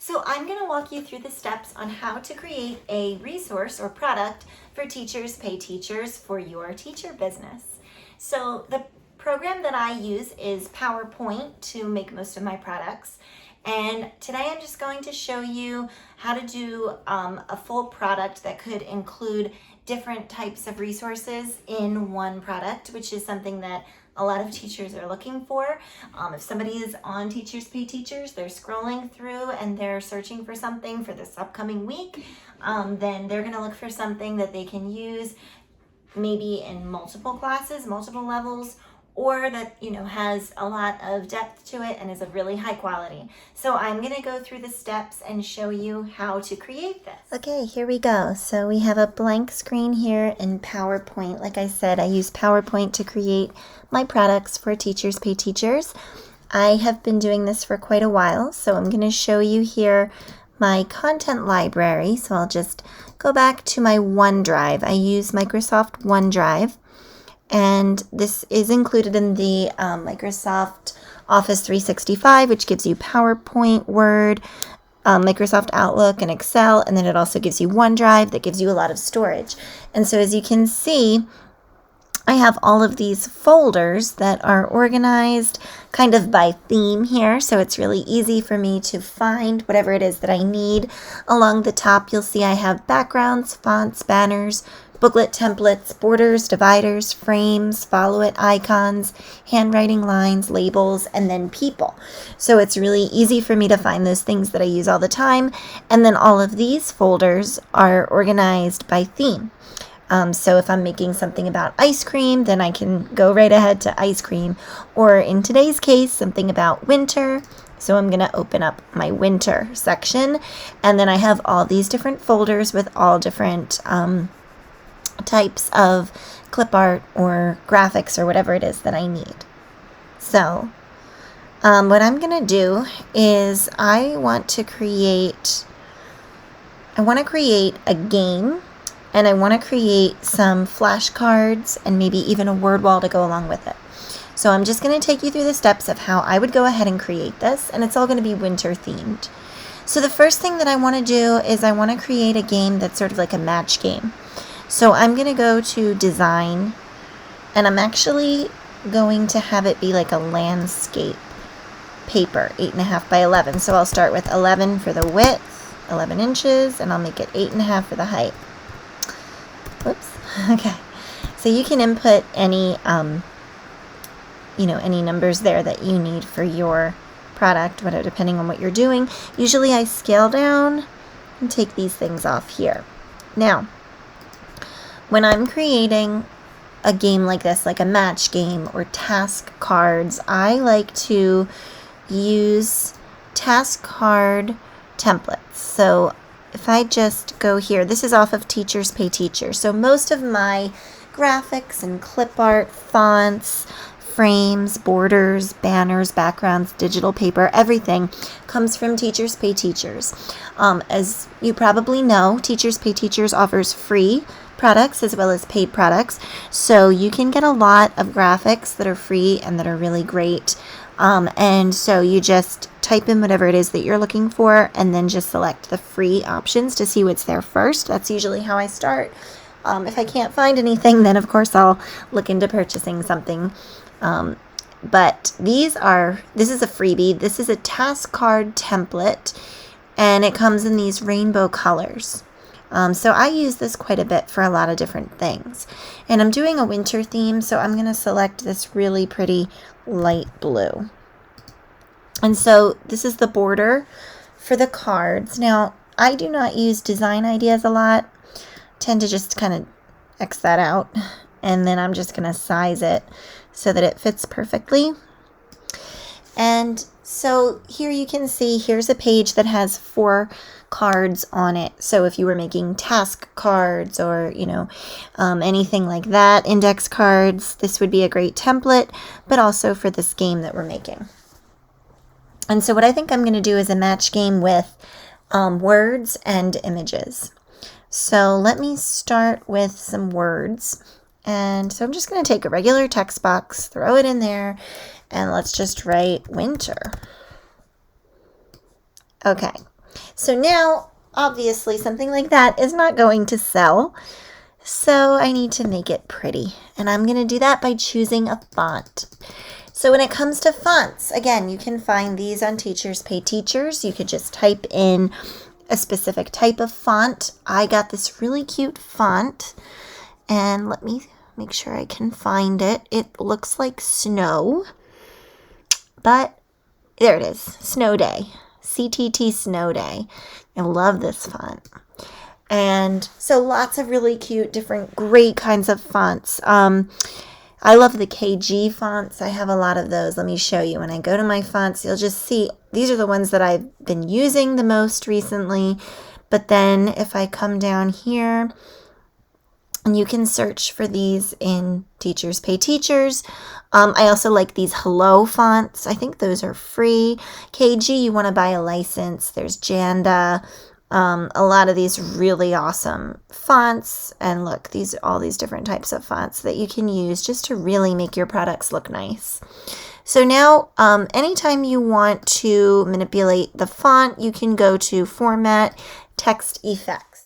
So I'm going to walk you through the steps on how to create a resource or product for teachers pay teachers for your teacher business. So the program that I use is PowerPoint to make most of my products. And today I'm just going to show you how to do a full product that could include different types of resources in one product, which is something that a lot of teachers are looking for. If somebody is on Teachers Pay Teachers, they're scrolling through and they're searching for something for this upcoming week, then they're going to look for something that they can use maybe in multiple classes, multiple levels, or that has a lot of depth to it and is of really high quality. So I'm going to go through the steps and show you how to create this. Okay, here we go. So we have a blank screen here in PowerPoint. Like I said, I use PowerPoint to create my products for Teachers Pay Teachers. I have been doing this for quite a while, so I'm going to show you here my content library. So I'll just go back to my OneDrive. I use Microsoft OneDrive. And this is included in the Microsoft Office 365, which gives you PowerPoint, Word, Microsoft Outlook, and Excel. And then it also gives you OneDrive that gives you a lot of storage. And so as you can see, I have all of these folders that are organized kind of by theme here. So it's really easy for me to find whatever it is that I need. Along the top, you'll see I have backgrounds, fonts, banners, booklet templates, borders, dividers, frames, follow it icons, handwriting lines, labels, and then people. So it's really easy for me to find those things that I use all the time. And then all of these folders are organized by theme. So if I'm making something about ice cream, then I can go right ahead to ice cream. Or in today's case, something about winter. So I'm going to open up my winter section. And then I have all these different folders with all different types of clip art or graphics or whatever it is that I need. So what I'm going to do is I want to create a game. And I want to create some flashcards and maybe even a word wall to go along with it. So I'm just going to take you through the steps of how I would go ahead and create this, and it's all going to be winter themed. So the first thing that I want to do is I want to create a game that's sort of like a match game. So I'm going to go to design, and I'm actually going to have it be like a landscape paper, 8.5 by 11. So I'll start with 11 for the width, 11 inches, and I'll make it 8.5 for the height. Whoops. Okay. So you can input any, any numbers there that you need for your product, whatever, depending on what you're doing. Usually I scale down and take these things off here. Now, when I'm creating a game like this, like a match game or task cards, I like to use task card templates. So if I just go here, this is off of Teachers Pay Teachers. So most of my graphics and clip art, fonts, frames, borders, banners, backgrounds, digital paper, everything comes from Teachers Pay Teachers. As you probably know, Teachers Pay Teachers offers free products as well as paid products. So you can get a lot of graphics that are free and that are really great. And so you just type in whatever it is that you're looking for and then just select the free options to see what's there first. That's usually how I start. If I can't find anything, then of course I'll look into purchasing something. But this is a freebie. This is a task card template, and it comes in these rainbow colors. So I use this quite a bit for a lot of different things. And I'm doing a winter theme, so I'm going to select this really pretty light blue. And so this is the border for the cards. Now, I do not use design ideas a lot. Tend to just kind of X that out. And then I'm just going to size it so that it fits perfectly. And so here you can see, here's a page that has 4 cards on it. So if you were making task cards or, anything like that, index cards, this would be a great template, but also for this game that we're making. And so what I think I'm going to do is a match game with words and images. So let me start with some words. And so I'm just going to take a regular text box, throw it in there, and let's just write winter. Okay, So now, obviously, something like that is not going to sell. So I need to make it pretty. And I'm going to do that by choosing a font. So when it comes to fonts, again, you can find these on Teachers Pay Teachers. You could just type in a specific type of font. I got this really cute font. And let me make sure I can find it. It looks like snow. But there it is. Snow Day. CTT Snow Day. I love this font. And so lots of really cute, different, great kinds of fonts. I love the KG fonts. I have a lot of those. Let me show you. When I go to my fonts, you'll just see these are the ones that I've been using the most recently. But then if I come down here, and you can search for these in Teachers Pay Teachers. I also like these Hello fonts. I think those are free. KG, you want to buy a license. There's Janda. A lot of these really awesome fonts. And look, all these different types of fonts that you can use just to really make your products look nice. So now, anytime you want to manipulate the font, you can go to Format, Text Effects.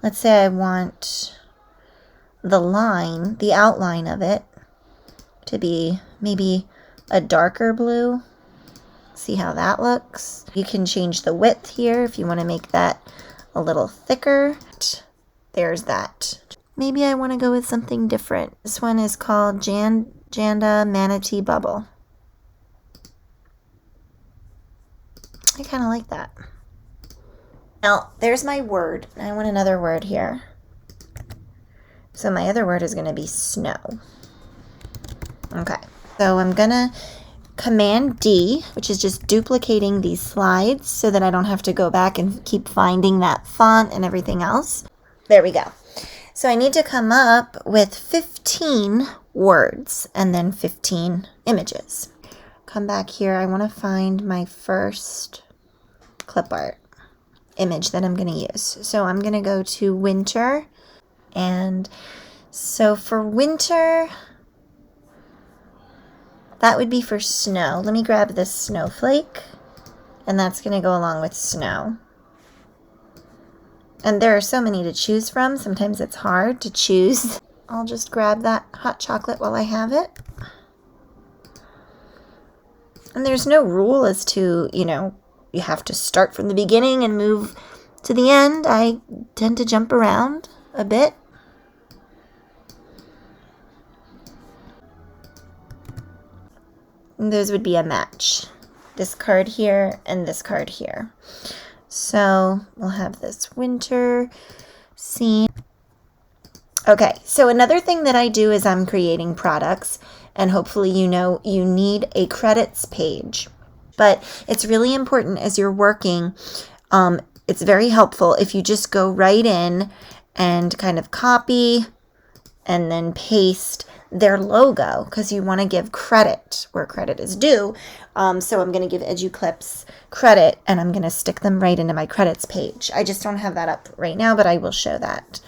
Let's say I want the outline of it to be maybe a darker blue. See how that looks. You can change the width here if you want to make that a little thicker. There's that. Maybe I want to go with something different. This one is called Janda Manatee Bubble. I kind of like that. Now, there's my word. I want another word here. So my other word is going to be snow. Okay, so I'm going to Command D, which is just duplicating these slides so that I don't have to go back and keep finding that font and everything else. There we go. So I need to come up with 15 words and then 15 images. Come back here. I want to find my first clip art image that I'm going to use. So I'm going to go to winter. And so for winter, that would be for snow. Let me grab this snowflake, and that's going to go along with snow. And there are so many to choose from. Sometimes it's hard to choose. I'll just grab that hot chocolate while I have it. And there's no rule as to, you have to start from the beginning and move to the end. I tend to jump around a bit. And those would be a match. This card here and this card here. So we'll have this winter scene. Okay, so another thing that I do is I'm creating products, and hopefully you need a credits page. But it's really important as you're working. It's very helpful if you just go right in and kind of copy and then paste their logo, because you want to give credit where credit is due. So I'm going to give EduClips credit, and I'm going to stick them right into my credits page. I just don't have that up right now, but I will show that.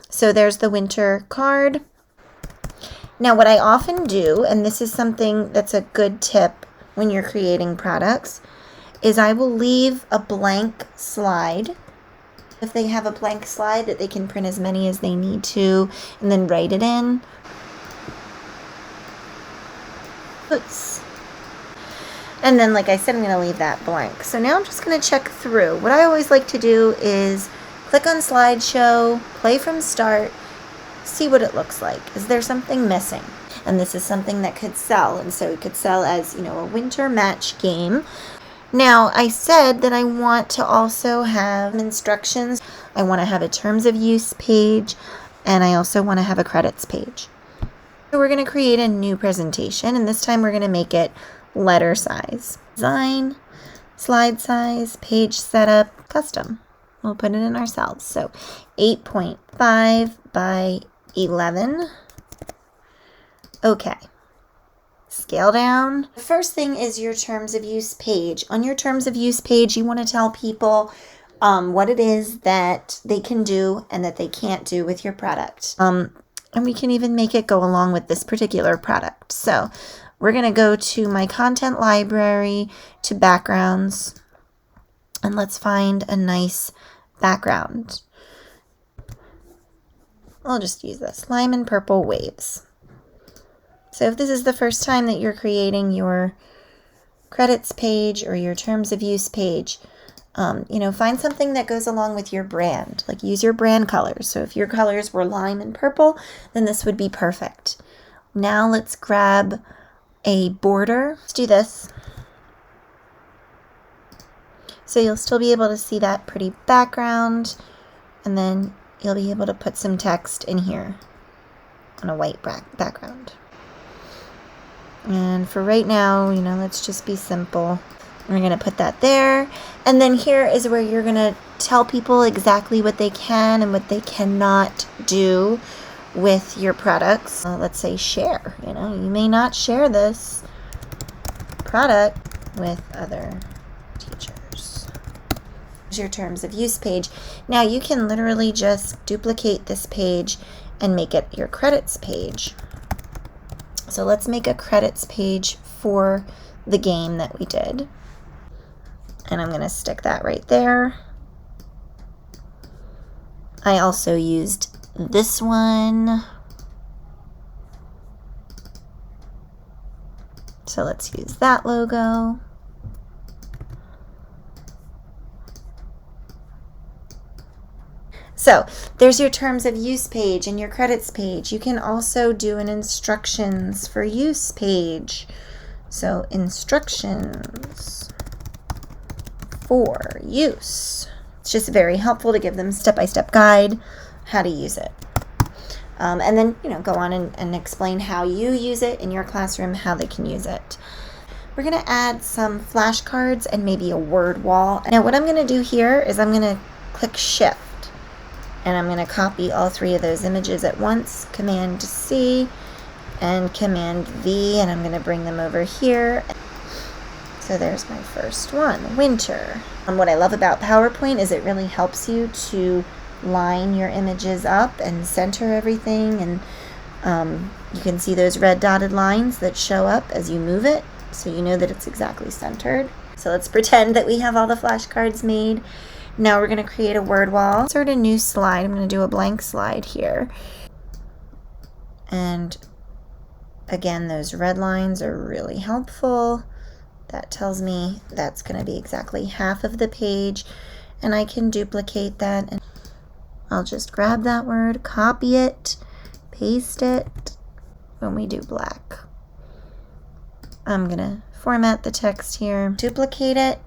So there's the winter card. Now what I often do, and this is something that's a good tip when you're creating products, is I will leave a blank slide. If they have a blank slide that they can print as many as they need to and then write it in. Oops. And then, like I said, I'm going to leave that blank. So now I'm just going to check through. What I always like to do is click on slideshow, play from start, see what it looks like. Is there something missing? And this is something that could sell. And so it could sell as, a winter match game. Now, I said that I want to also have instructions. I want to have a terms of use page, and I also want to have a credits page. So we're going to create a new presentation, and this time we're going to make it letter size. Design, slide size, page setup, custom. We'll put it in ourselves. So 8.5 by 11. Okay. Scale down. The first thing is your terms of use page. On your terms of use page, you want to tell people what it is that they can do and that they can't do with your product. And we can even make it go along with this particular product. So we're going to go to my content library, to backgrounds, And let's find a nice background. I'll just use this, lime and purple waves. So if this is the first time that you're creating your credits page or your terms of use page, find something that goes along with your brand. Like use your brand colors. So if your colors were lime and purple, then this would be perfect. Now let's grab a border. Let's do this. So you'll still be able to see that pretty background, and then you'll be able to put some text in here on a white background. And for right now, let's just be simple. We're going to put that there. And then here is where you're going to tell people exactly what they can and what they cannot do with your products. Let's say share. You may not share this product with other teachers. Here's your terms of use page. Now you can literally just duplicate this page and make it your credits page. So let's make a credits page for the game that we did. And I'm going to stick that right there. I also used this one. So let's use that logo. So there's your terms of use page and your credits page. You can also do an instructions for use page. So instructions for use. It's just very helpful to give them step-by-step guide how to use it. And then, go on and explain how you use it in your classroom, how they can use it. We're going to add some flashcards and maybe a word wall. Now what I'm going to do here is I'm going to click Shift. And I'm going to copy all three of those images at once, Command C and Command V, and I'm going to bring them over here. So there's my first one, winter. And what I love about PowerPoint is it really helps you to line your images up and center everything, and you can see those red dotted lines that show up as you move it, so you know that it's exactly centered. So let's pretend that we have all the flashcards made. Now we're going to create a word wall. Insert a new slide. I'm going to do a blank slide here. And again, those red lines are really helpful. That tells me that's going to be exactly half of the page. And I can duplicate that. And I'll just grab that word, copy it, paste it when we do black. I'm going to format the text here, duplicate it.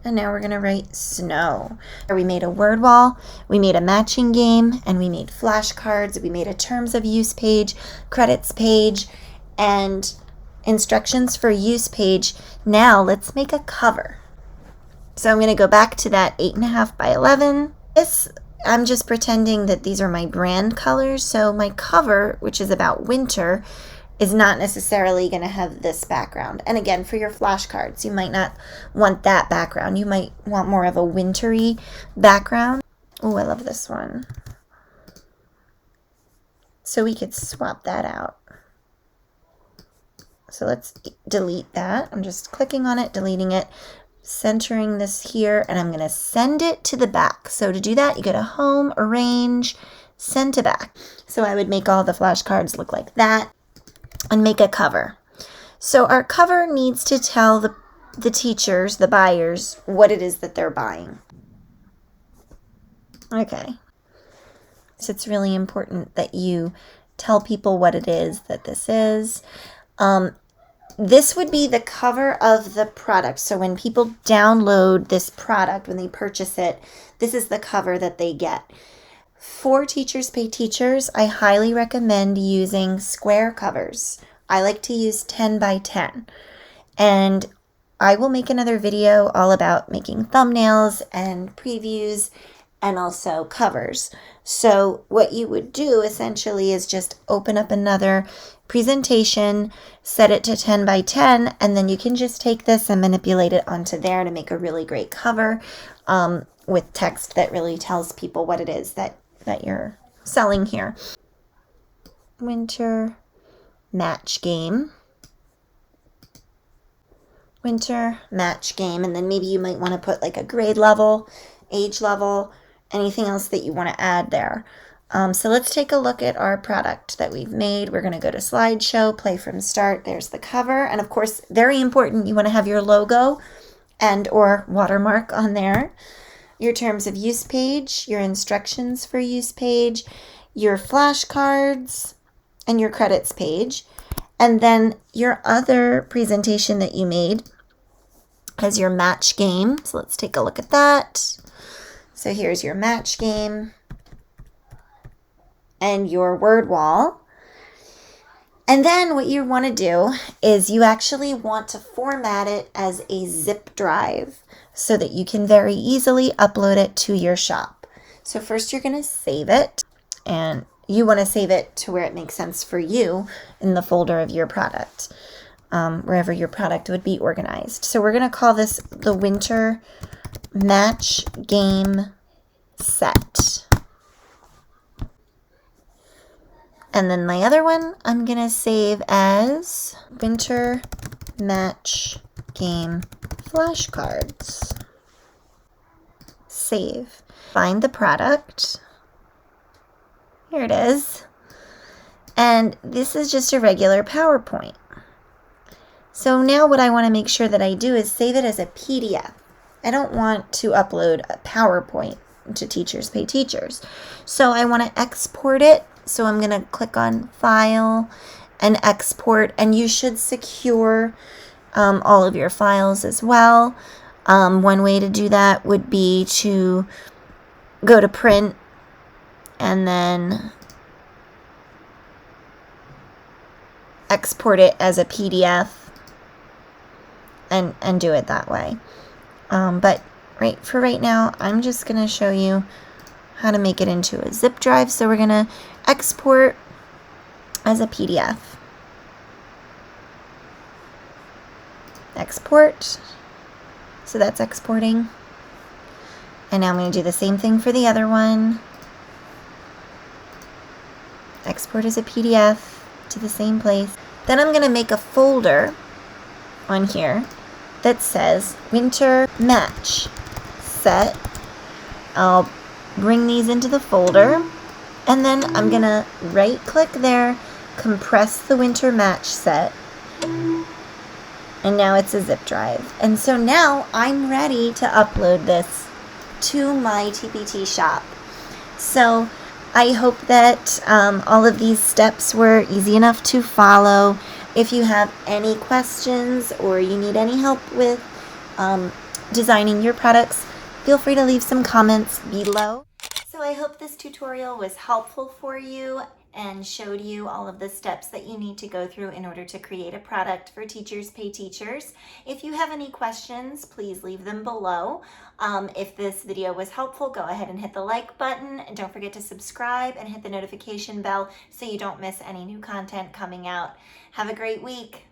And now we're going to write snow. We made a word wall, we made a matching game, and we made flashcards. We made a terms of use page, credits page, and instructions for use page. Now let's make a cover. So I'm going to go back to that 8.5 by 11. I'm just pretending that these are my brand colors. So my cover, which is about winter, is not necessarily going to have this background. And again, for your flashcards, you might not want that background. You might want more of a wintry background. Oh, I love this one. So we could swap that out. So let's delete that. I'm just clicking on it, deleting it, centering this here, and I'm going to send it to the back. So to do that, you go to Home, Arrange, Send to Back. So I would make all the flashcards look like that. And make a cover. So our cover needs to tell the teachers, the buyers, what it is that they're buying. Okay. So it's really important that you tell people what it is that this is. This would be the cover of the product. So when people download this product, when they purchase it, this is the cover that they get. For Teachers Pay Teachers, I highly recommend using square covers. I like to use 10 by 10. And I will make another video all about making thumbnails and previews and also covers. So what you would do essentially is just open up another presentation, set it to 10 by 10, and then you can just take this and manipulate it onto there to make a really great cover with text that really tells people what it is that you're selling here. Winter match game. winter match game, and then maybe you might want to put like a grade level, age level, anything else that you want to add there. So let's take a look at our product that we've made. We're going to go to slideshow, play from start. There's the cover. And of course, very important, you want to have your logo and or watermark on there. Your terms of use page, your instructions for use page, your flashcards, and your credits page. And then your other presentation that you made has your match game. So let's take a look at that. So here's your match game and your word wall. And then what you want to do is you actually want to format it as a zip drive so that you can very easily upload it to your shop. So first you're going to save it, and you want to save it to where it makes sense for you in the folder of your product, wherever your product would be organized. So we're going to call this the Winter Match Game Set. And then my other one, I'm going to save as Winter Match Game Flashcards. Save. Find the product. Here it is. And this is just a regular PowerPoint. So now what I want to make sure that I do is save it as a PDF. I don't want to upload a PowerPoint to Teachers Pay Teachers. So I want to export it. So I'm going to click on File and Export, and you should secure all of your files as well. One way to do that would be to go to Print and then export it as a PDF and do it that way. But for right now, I'm just going to show you how to make it into a zip drive. So we're going to export as a PDF. Export. So that's exporting. And now I'm going to do the same thing for the other one. Export as a PDF to the same place. Then I'm going to make a folder on here that says Winter Match Set. I'll bring these into the folder, and then I'm going to right click there, compress the Winter Match Set, and now it's a zip drive. And so now I'm ready to upload this to my TPT shop. So I hope that all of these steps were easy enough to follow. If you have any questions or you need any help with designing your products, feel free to leave some comments below. So I hope this tutorial was helpful for you and showed you all of the steps that you need to go through in order to create a product for Teachers Pay Teachers. If you have any questions, please leave them below. If this video was helpful, go ahead and hit the like button, and don't forget to subscribe and hit the notification bell so you don't miss any new content coming out. Have a great week.